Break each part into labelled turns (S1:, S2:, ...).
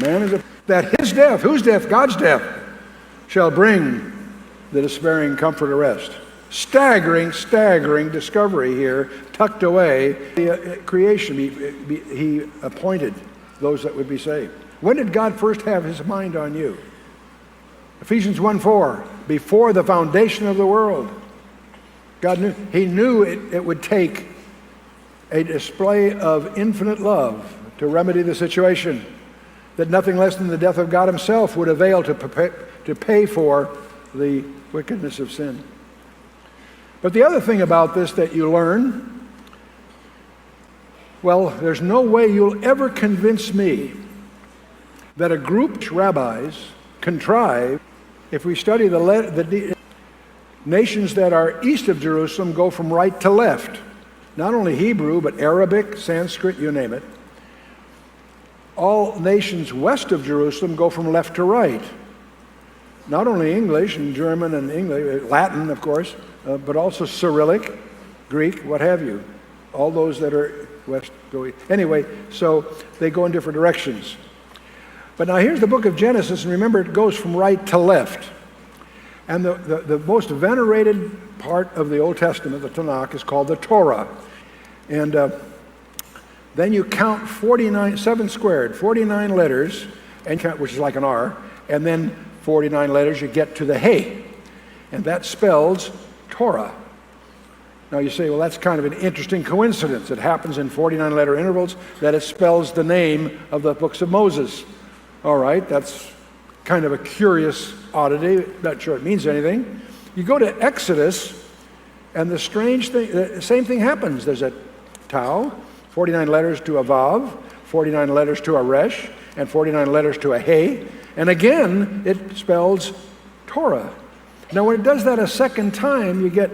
S1: Man is that his death, whose death? God's death, shall bring the despairing comfort to rest. Staggering discovery here, tucked away. Creation, he appointed those that would be saved. When did God first have his mind on you? Ephesians 1:4, before the foundation of the world. God knew, he knew it would take a display of infinite love to remedy the situation, that nothing less than the death of God himself would avail to pay for the wickedness of sin. But the other thing about this that you learn, well, there's no way you'll ever convince me that a group of rabbis contrive, if we study the nations that are east of Jerusalem go from right to left. Not only Hebrew, but Arabic, Sanskrit, you name it. All nations west of Jerusalem go from left to right. Not only English and German and English, Latin, of course, but also Cyrillic, Greek, what have you. All those that are west go east. Anyway, so they go in different directions. But now here's the book of Genesis, and remember it goes from right to left. And the most venerated part of the Old Testament, the Tanakh, is called the Torah. And then you count 49, 7 squared, 49 letters, and which is like an R, and then 49 letters, you get to the Hey, and that spells Torah. Now you say, well, that's kind of an interesting coincidence. It happens in 49 letter intervals that it spells the name of the books of Moses. All right, that's kind of a curious oddity. Not sure it means anything. You go to Exodus, and the strange thing, the same thing happens. There's a Tau, 49 letters to a Vav, 49 letters to a Resh, and 49 letters to a Hey, and again, it spells Torah. Now, when it does that a second time, you get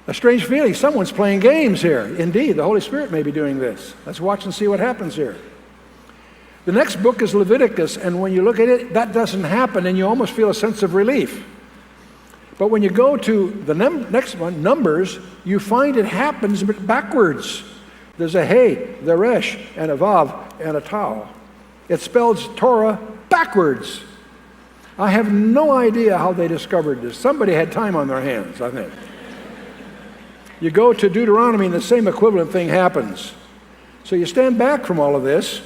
S1: a strange feeling. Someone's playing games here. Indeed, the Holy Spirit may be doing this. Let's watch and see what happens here. The next book is Leviticus, and when you look at it, that doesn't happen, and you almost feel a sense of relief. But when you go to the next one, Numbers, you find it happens but backwards. There's a Hey, the Resh, and a Vav, and a Tau. It spells Torah backwards. I have no idea how they discovered this. Somebody had time on their hands, I think. You go to Deuteronomy, and the same equivalent thing happens. So you stand back from all of this.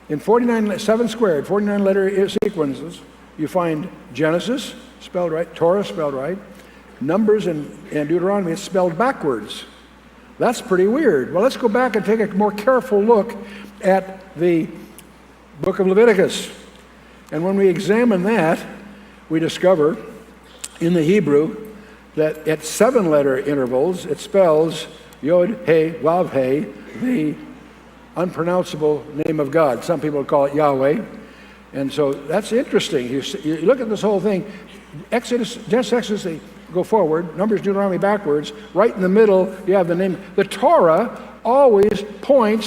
S1: In 7 squared, 49 letter sequences, you find Genesis spelled right, Torah spelled right, Numbers and Deuteronomy, it's spelled backwards. That's pretty weird. Well, let's go back and take a more careful look at the book of Leviticus. And when we examine that, we discover in the Hebrew that at 7 letter intervals, it spells Yod, He, Vav, He, the unpronounceable name of God. Some people call it Yahweh. And so that's interesting. You look at this whole thing. Genesis, they go forward. Numbers, Deuteronomy backwards. Right in the middle, you have the name. The Torah always points